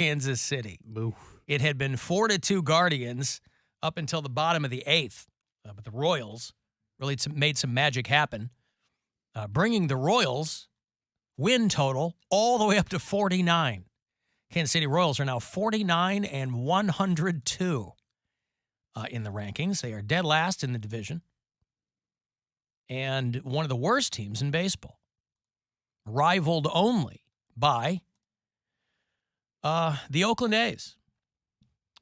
Kansas City. Boo. It had been 4-2 Guardians up until the bottom of the 8th. But the Royals really made some magic happen, bringing the Royals win total all the way up to 49. Kansas City Royals are now 49 and 102 in the rankings. They are dead last in the division and one of the worst teams in baseball, rivaled only by the Oakland A's,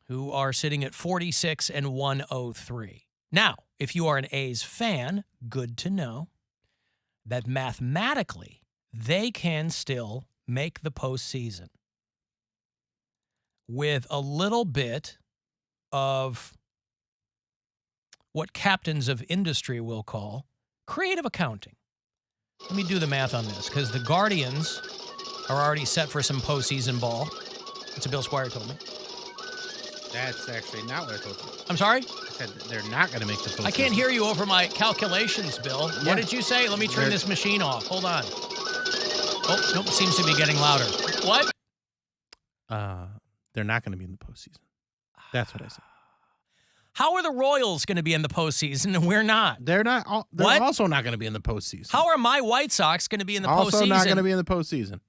who are sitting at 46 and 103. Now, if you are an A's fan, good to know that mathematically they can still make the postseason with a little bit of what captains of industry will call creative accounting. Let me do the math on this, because the Guardians are already set for some postseason ball. That's what Bill Squire told me. That's actually not what I told you. I'm sorry? I said that they're not going to make the postseason. I can't hear you over my calculations, Bill. Yeah. What did you say? Let me turn this machine off. Hold on. Oh, nope, seems to be getting louder. What? They're not going to be in the postseason. That's what I said. How are the Royals going to be in the postseason and we're not? They're not. They're What? also not going to be in the postseason. How are my White Sox going to be in the Also postseason? not going to be in the postseason.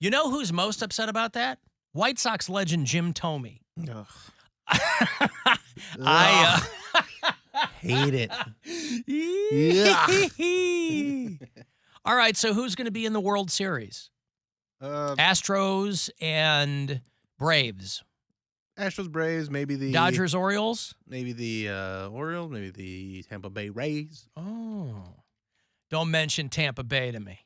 You know who's most upset about that? White Sox legend Jim Thome. Ugh. I hate it. All right, so who's going to be in the World Series? Astros and Braves. Astros, Braves, maybe the Dodgers, Orioles? maybe the Orioles, maybe the Tampa Bay Rays. Oh. Don't mention Tampa Bay to me.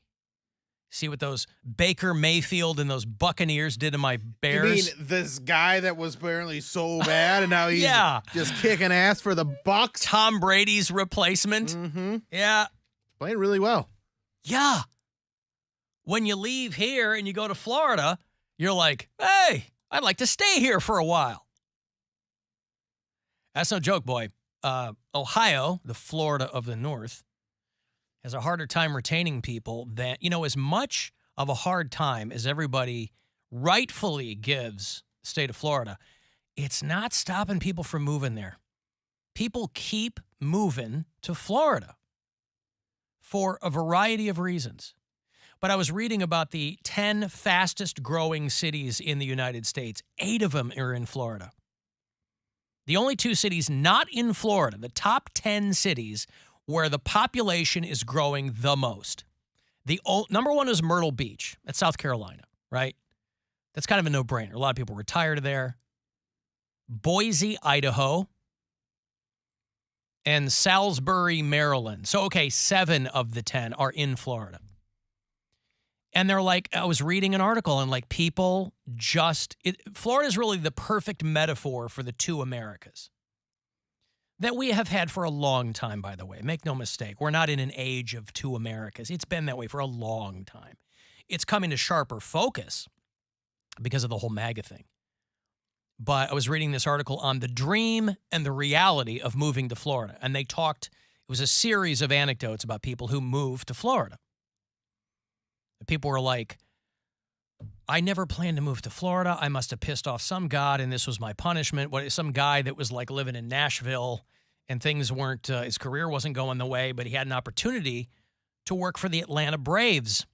See what those Baker Mayfield and those Buccaneers did to my Bears? You mean this guy that was apparently so bad and now he's Yeah. just kicking ass for the Bucks? Tom Brady's replacement? Mm-hmm. Yeah. Playing really well. Yeah. When you leave here and you go to Florida, you're like, hey, I'd like to stay here for a while. That's no joke, boy. Ohio, the Florida of the North, has a harder time retaining people than, as much of a hard time as everybody rightfully gives the state of Florida. It's not stopping people from moving there. People keep moving to Florida for a variety of reasons. But I was reading about the 10 fastest growing cities in the United States. 8 of them are in Florida. The only 2 cities not in Florida, the top 10 cities where the population is growing the most. Number 1 is Myrtle Beach. That's South Carolina, right? That's kind of a no-brainer. A lot of people retired there. Boise, Idaho, and Salisbury, Maryland. So, okay, 7 of the 10 are in Florida. And they're like, I was reading an article and like people Florida is really the perfect metaphor for the 2 Americas that we have had for a long time, by the way. Make no mistake. We're not in an age of 2 Americas. It's been that way for a long time. It's coming to sharper focus because of the whole MAGA thing. But I was reading this article on the dream and the reality of moving to Florida. And it was a series of anecdotes about people who moved to Florida. People were like, I never planned to move to Florida. I must have pissed off some god, and this was my punishment. Some guy that was like living in Nashville, and things weren't, his career wasn't going the way, but he had an opportunity to work for the Atlanta Braves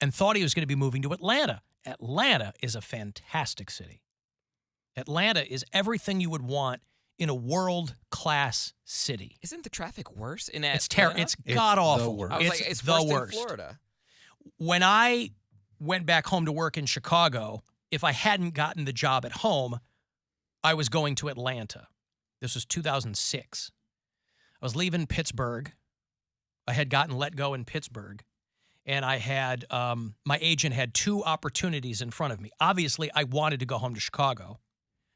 and thought he was going to be moving to Atlanta. Atlanta is a fantastic city. Atlanta is everything you would want in a world-class city. Isn't the traffic worse in Atlanta? It's god-awful. I was like, it's the worse worst. than Florida. When I went back home to work in Chicago, if I hadn't gotten the job at home, I was going to Atlanta. This was 2006. I was leaving Pittsburgh. I had gotten let go in Pittsburgh, and I had my agent had 2 opportunities in front of me. Obviously, I wanted to go home to Chicago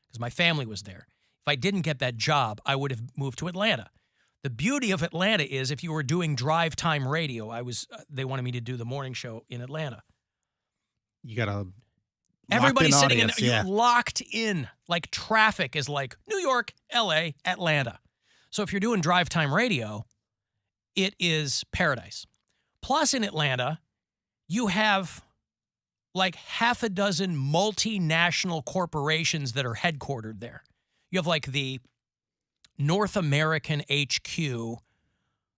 because my family was there. If I didn't get that job, I would have moved to Atlanta. The beauty of Atlanta is if you were doing drive time radio, they wanted me to do the morning show in Atlanta. You got a everybody's sitting audience, in, you're locked in. Like traffic is like New York, LA, Atlanta. So if you're doing drive time radio, it is paradise. Plus in Atlanta, you have like half a dozen multinational corporations that are headquartered there. You have like the North American HQ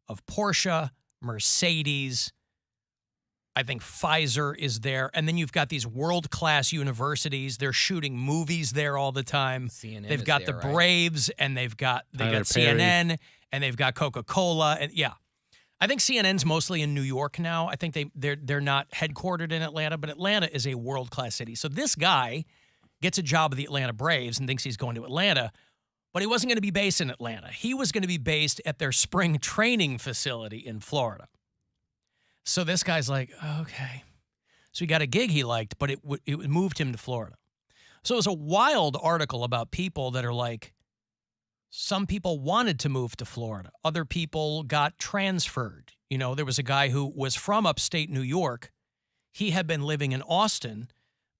of Porsche, Mercedes, I think Pfizer is there. And then you've got these world-class universities. They're shooting movies there all the time. CNN They've got there, the right? Braves, and they've got Tyler Perry. CNN, and they've got Coca-Cola. And yeah, I think CNN's mostly in New York now. I think they're not headquartered in Atlanta, but Atlanta is a world-class city. So this guy gets a job with the Atlanta Braves and thinks he's going to Atlanta, but he wasn't going to be based in Atlanta. He was going to be based at their spring training facility in Florida. So this guy's like, okay. So he got a gig he liked, but it moved him to Florida. So it was a wild article about people that are like, some people wanted to move to Florida. Other people got transferred. You know, there was a guy who was from upstate New York. He had been living in Austin,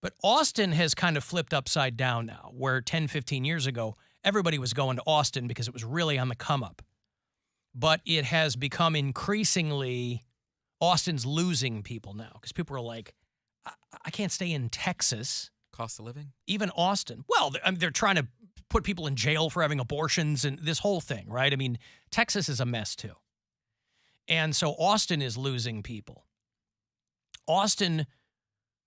but Austin has kind of flipped upside down now, where 10, 15 years ago, everybody was going to Austin because it was really on the come up. But it has become increasingly, Austin's losing people now because people are like, I can't stay in Texas. Cost of living? Even Austin. Well, they're trying to put people in jail for having abortions and this whole thing, right? I mean, Texas is a mess too. And so Austin is losing people. Austin,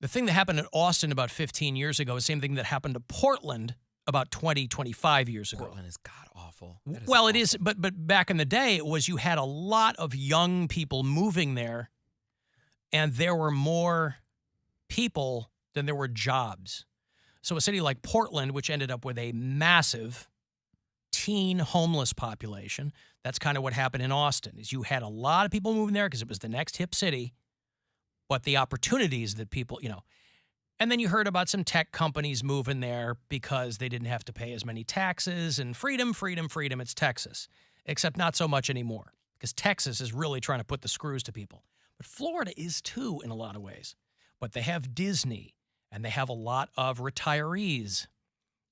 the thing that happened at Austin about 15 years ago is the same thing that happened to Portland about 20, 25 years ago. Portland is god-awful. Well, it is, but back in the day, it was you had a lot of young people moving there, and there were more people than there were jobs. So a city like Portland, which ended up with a massive teen homeless population, that's kind of what happened in Austin, is you had a lot of people moving there because it was the next hip city, but the opportunities that people, you know, and then you heard about some tech companies moving there because they didn't have to pay as many taxes and freedom, it's Texas. Except not so much anymore because Texas is really trying to put the screws to people. But Florida is too in a lot of ways. But they have Disney and they have a lot of retirees.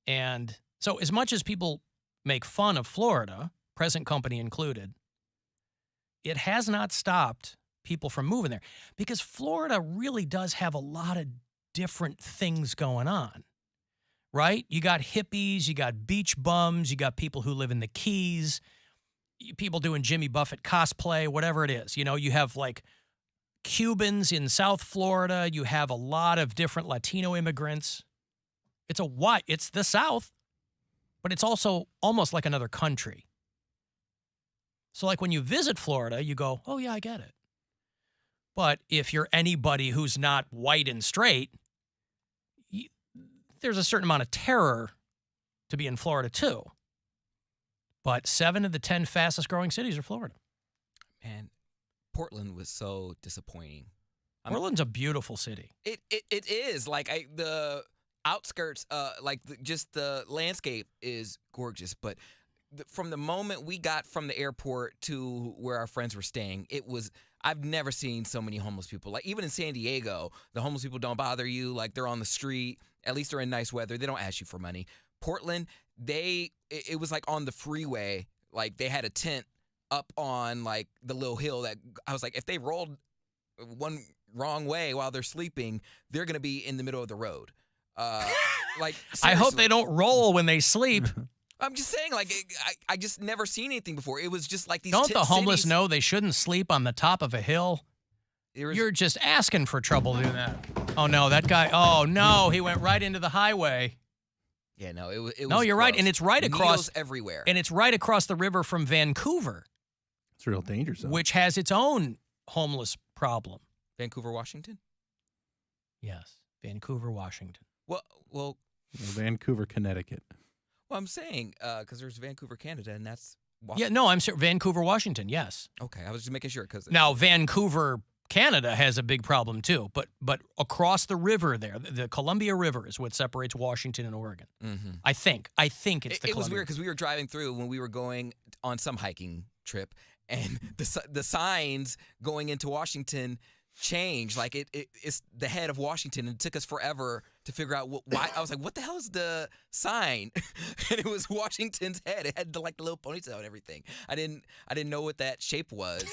And so as much as people make fun of Florida, present company included, it has not stopped people from moving there because Florida really does have a lot of different things going on, right? You got hippies, you got beach bums, you got people who live in the Keys, people doing Jimmy Buffett cosplay, whatever it is. You know, you have like Cubans in South Florida. You have a lot of different Latino immigrants. It's the South, but it's also almost like another country. So like when you visit Florida, you go, oh yeah, I get it. But if you're anybody who's not white and straight, there's a certain amount of terror to be in Florida too. But 7 of the 10 fastest growing cities are Florida. Man, Portland was so disappointing. Portland's a beautiful city. It is. Like the outskirts, just the landscape is gorgeous. But from the moment we got from the airport to where our friends were staying, I've never seen so many homeless people. Like even in San Diego, the homeless people don't bother you. Like they're on the street. At least they're in nice weather. They don't ask you for money. Portland, it was like on the freeway. Like they had a tent up on like the little hill that I was like, if they rolled one wrong way while they're sleeping, they're gonna be in the middle of the road. Like I hope seriously. they don't roll when they sleep. I'm just saying, like, I just never seen anything before. It was just like these. Don't the homeless cities. know they shouldn't sleep on the top of a hill? You're just asking for trouble doing that. Oh no, that guy. Oh no, he went right into the highway. Yeah, no, it was. No, you're right, gross. and it's right across Needles everywhere. And it's right across the river from Vancouver, It's a real danger zone. which has its own homeless problem. Vancouver, Washington. Yes, Vancouver, Washington. Well, Vancouver, Connecticut. I'm saying because there's Vancouver, Canada, and that's. Yeah, no, I'm sorry, Vancouver, Washington. Yes. Okay, I was just making sure because. Now Vancouver, Canada has a big problem too, but across the river there, the Columbia River is what separates Washington and Oregon. Mm-hmm. I think it's the. It was Columbia. weird because we were driving through when we were going on some hiking trip, and the signs going into Washington changed. Like it's the head of Washington, and it took us forever to figure out why. I was like, what the hell is the sign? And it was Washington's head. It had the little ponytail and everything. I didn't know what that shape was.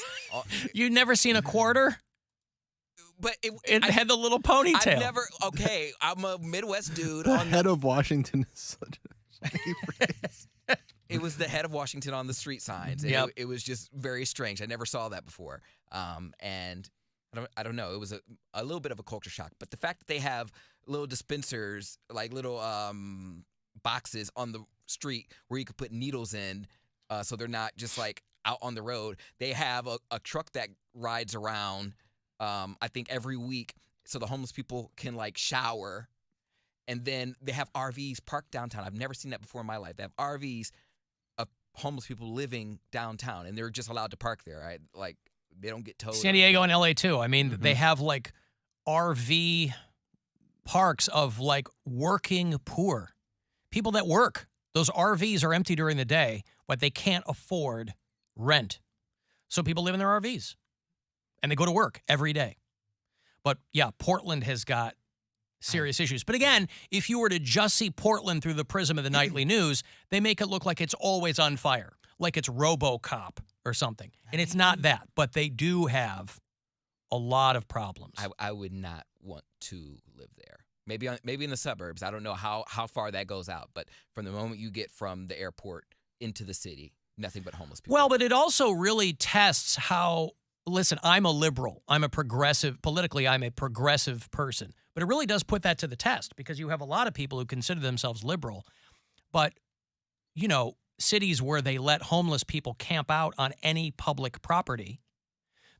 You never seen a quarter? But It had the little ponytail. I've never. Okay, I'm a Midwest dude. The head of Washington is such a funny phrase. It was the head of Washington on the street signs. Yep. It was just very strange. I never saw that before. And I don't know. It was a little bit of a culture shock. But the fact that they have little dispensers, like little boxes on the street where you could put needles in, so they're not just like out on the road. They have a truck that rides around, I think every week, so the homeless people can like shower. And then they have RVs parked downtown. I've never seen that before in my life. They have RVs of homeless people living downtown, and they're just allowed to park there. Right? Like they don't get towed. San Diego and LA too. I mean, they have like RV parks of like working poor people that work. Those RVs are empty during the day, but they can't afford rent. So people live in their RVs and they go to work every day. But yeah, Portland has got serious issues. But again, if you were to just see Portland through the prism of the nightly news, they make it look like it's always on fire, like it's RoboCop or something. And it's not that, but they do have a lot of problems. I would not want to live there. Maybe in the suburbs. I don't know how far that goes out, but from the moment you get from the airport into the city, nothing but homeless people. Well, but it also really tests how, listen, I'm a liberal. I'm a progressive, politically, I'm a progressive person. But it really does put that to the test because you have a lot of people who consider themselves liberal, but, you know, cities where they let homeless people camp out on any public property,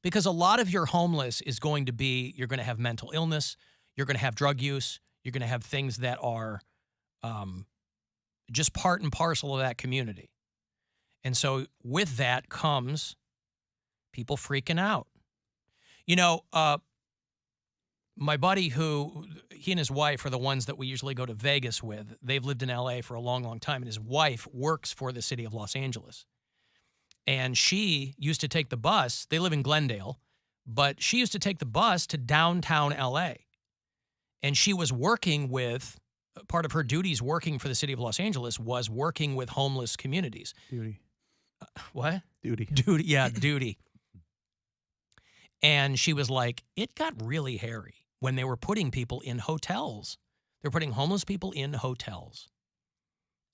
because a lot of your homeless is going to be, you're going to have mental illness, you're going to have drug use, you're going to have things that are just part and parcel of that community. And so with that comes people freaking out. You know, my buddy he and his wife are the ones that we usually go to Vegas with. They've lived in LA for a long, long time, and his wife works for the city of Los Angeles. And she used to take the bus. They live in Glendale, but she used to take the bus to downtown LA. And she was working with, part of her duties working for the city of Los Angeles was working with homeless communities. Duty. What? Duty. Duty, yeah, duty. And she was like, it got really hairy when they were putting people in hotels. They're putting homeless people in hotels.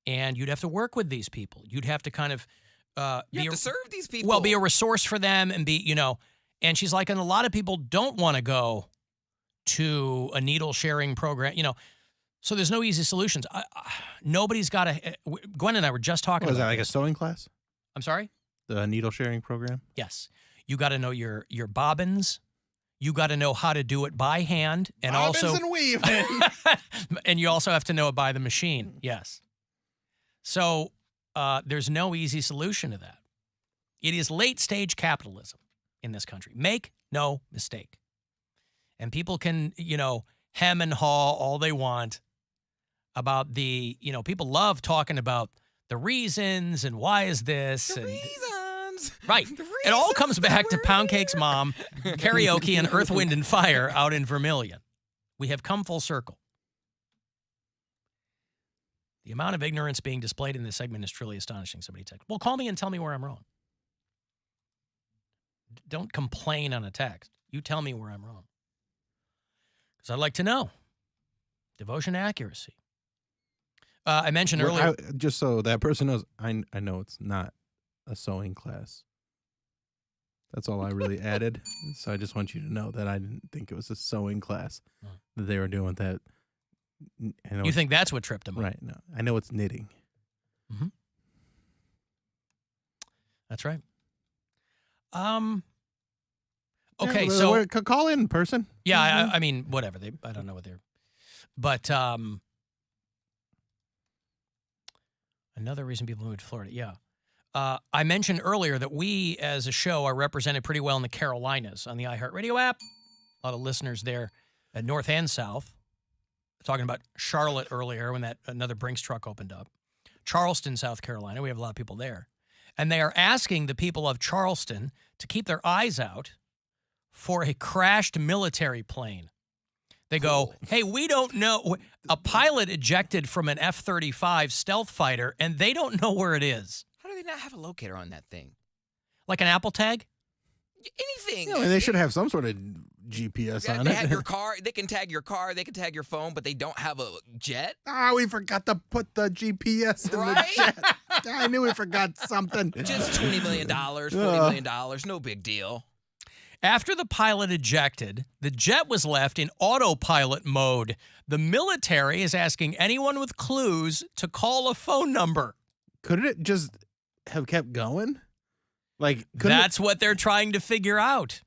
And you'd have to work with these people. You'd have to kind of you have to serve these people. Well, be a resource for them and be, you know. And she's like, and a lot of people don't want to go to a needle sharing program, you know. So there's no easy solutions. Nobody's got a. Gwen and I were just talking Was about that like this. a sewing class? I'm sorry? The needle sharing program? Yes. You got to know your bobbins. You got to know how to do it by hand, and Bobbins also and weaving. and you also have to know it by the machine. Yes. So there's no easy solution to that. It is late stage capitalism in this country. Make no mistake. And people can, you know, hem and haw all they want about the, you know, people love talking about the reasons and why is this. The and, reasons. Right. The It all reasons comes that back to we're Poundcake's here. mom, karaoke, and Earth, Wind, and Fire out in Vermilion. We have come full circle. The amount of ignorance being displayed in this segment is truly astonishing, somebody texted. Well, call me and tell me where I'm wrong. Don't complain on a text. You tell me where I'm wrong. Because I'd like to know. Devotion to accuracy. I mentioned earlier. Just so that person knows, I know it's not a sewing class. That's all I really added. So I just want you to know that I didn't think it was a sewing class that they were doing that. I know You think that's what tripped him up? right? No, I know it's knitting. Mm-hmm. That's right. Okay, Yeah, so call in person. yeah, I mean, whatever. I don't know what they're, but another reason people move to Florida. Yeah, I mentioned earlier that we, as a show, are represented pretty well in the Carolinas on the iHeartRadio app. A lot of listeners there at North and South. Talking about Charlotte earlier when that another Brinks truck opened up. Charleston, South Carolina. We have a lot of people there. And they are asking the people of Charleston to keep their eyes out for a crashed military plane. They go, hey, we don't know. A pilot ejected from an F-35 stealth fighter, and they don't know where it is. How do they not have a locator on that thing? Like an Apple tag? Anything. Yeah, they should have some sort of GPS Yeah, on they it. have your car. They can tag your car. They can tag your phone, but they don't have a jet. We forgot to put the GPS in Right? the jet. I knew we forgot something. Just $20 million, $40 million, no big deal. After the pilot ejected, the jet was left in autopilot mode. The military is asking anyone with clues to call a phone number. Couldn't it just have kept going? Like, couldn't it- That's what they're trying to figure out.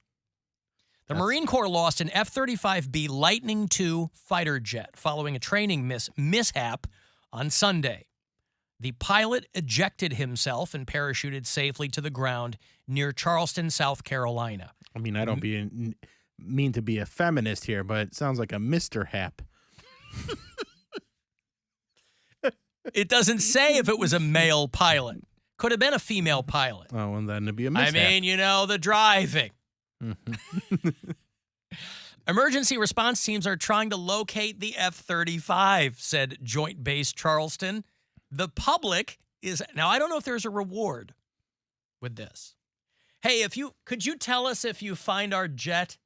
The That's- Marine Corps lost an F-35B Lightning II fighter jet following a training mishap on Sunday. The pilot ejected himself and parachuted safely to the ground near Charleston, South Carolina. I mean, I don't mean to be a feminist here, but it sounds like a Mr. Hap. It doesn't say if it was a male pilot. Could have been a female pilot. Oh, and then it'd be a I mishap. mean, the driving. Emergency response teams are trying to locate the F-35, said Joint Base Charleston. The public is... Now, I don't know if there's a reward with this. Hey, could you tell us if you find our jet,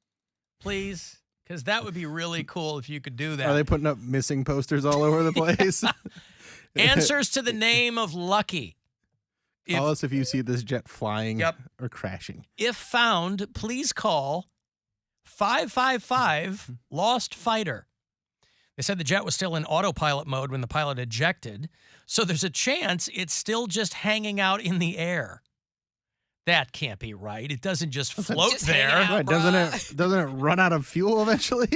please? Because that would be really cool if you could do that. Are they putting up missing posters all over the place? Answers to the name of Lucky. Call us if you see this jet flying Yep. or crashing. If found, please call 555 Lost Fighter. They said the jet was still in autopilot mode when the pilot ejected, so there's a chance it's still just hanging out in the air. That can't be right. It doesn't just float Just there. hanging out. Right, doesn't it run out of fuel eventually?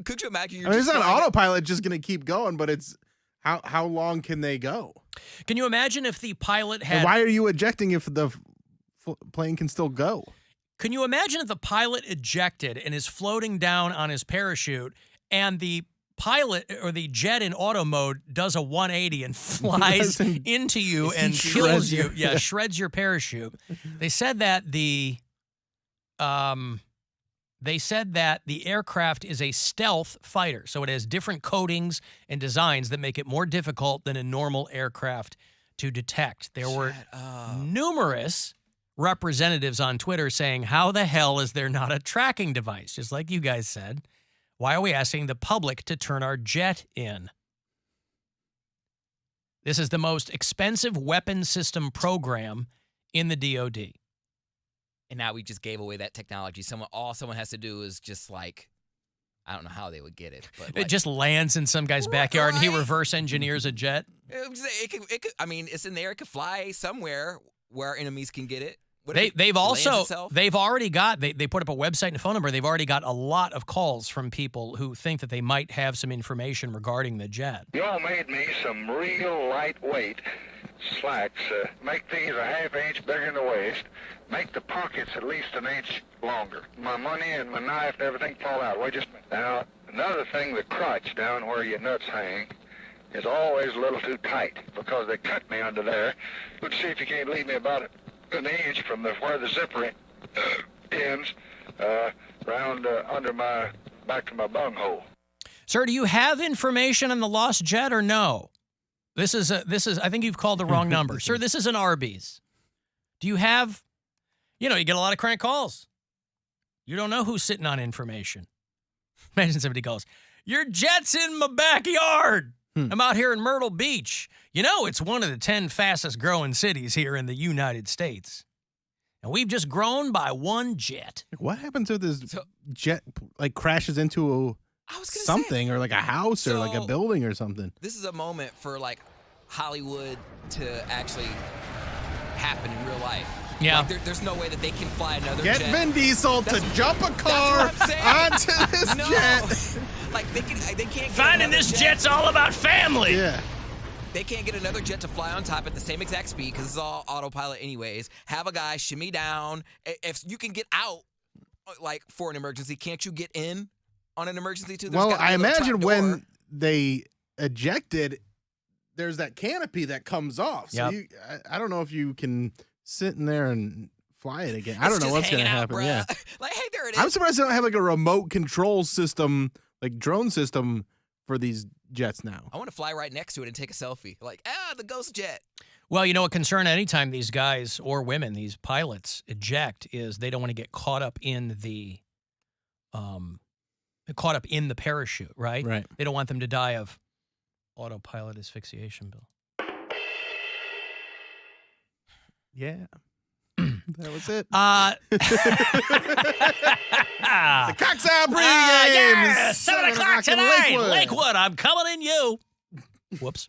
Could you imagine? I mean, it's not autopilot just going to keep going, but it's how long can they go? Can you imagine if the pilot And had... why are you ejecting if the plane can still go? Can you imagine if the pilot ejected and is floating down on his parachute and the pilot or the jet in auto mode does a 180 and flies into you and kills you? Yeah, shreds your parachute. They said that the aircraft is a stealth fighter, so it has different coatings and designs that make it more difficult than a normal aircraft to detect. There were numerous representatives on Twitter saying, how the hell is there not a tracking device? Just like you guys said. Why are we asking the public to turn our jet in? This is the most expensive weapon system program in the DOD. And now we just gave away that technology. All someone has to do is just like, I don't know how they would get it, but It just lands in some guy's backyard and he reverse engineers a jet. it could. I mean, it's in there. It could fly somewhere where our enemies can get it. What They if it lands itself? they've already got they put up a website and a phone number. They've already got a lot of calls from people who think that they might have some information regarding the jet. Y'all made me some real lightweight slacks. Make these a half-inch bigger in the waist. Make the pockets at least an inch longer. My money and my knife and everything fall out. Wait just a minute. Now, another thing, the crotch down where your nuts hang is always a little too tight because they cut me under there. Let's see if you can't leave me about an inch from where the zipper ends, round under my back to my bunghole. Sir, do you have information on the lost jet or no? This is I think you've called the wrong number. Sir, this is an Arby's. Do you have, you get a lot of crank calls. You don't know who's sitting on information. Imagine somebody calls, your jet's in my backyard. I'm out here in Myrtle Beach. It's one of the 10 fastest growing cities here in the United States. And we've just grown by one jet. What happens if this jet crashes into something or like a house or like a building or something? This is a moment for like Hollywood to actually happen in real life. Yeah. Like, there's no way that they can fly another Get jet. Vin Diesel to jump a car That's what I'm saying. onto this No. jet. Like they can't get Finding another this jet. jet's all about family. Yeah. They can't get another jet to fly on top at the same exact speed because it's all autopilot anyways. Have a guy shimmy down. If you can get out, like for an emergency, can't you get in on an emergency too? There's Well, gotta be I a little imagine trap when door. they ejected, there's that canopy that comes off. So Yep. I don't know if you can sit in there and fly it again. I don't It's know just what's going to hanging out, happen. bruh. Yeah. Like, hey, there it is. I'm surprised they don't have like a remote control system, like drone system for these jets now. I want to fly right next to it and take a selfie. Like, the ghost jet. Well, a concern anytime these guys or women, these pilots, eject is they don't want to get caught up in the caught up in the parachute, right? Right. They don't want them to die of autopilot asphyxiation, Bill. Yeah. That was it. The Cox Hour pregame. yeah, is 7 o'clock in tonight. Lakewood. Lakewood, I'm coming in you. Whoops.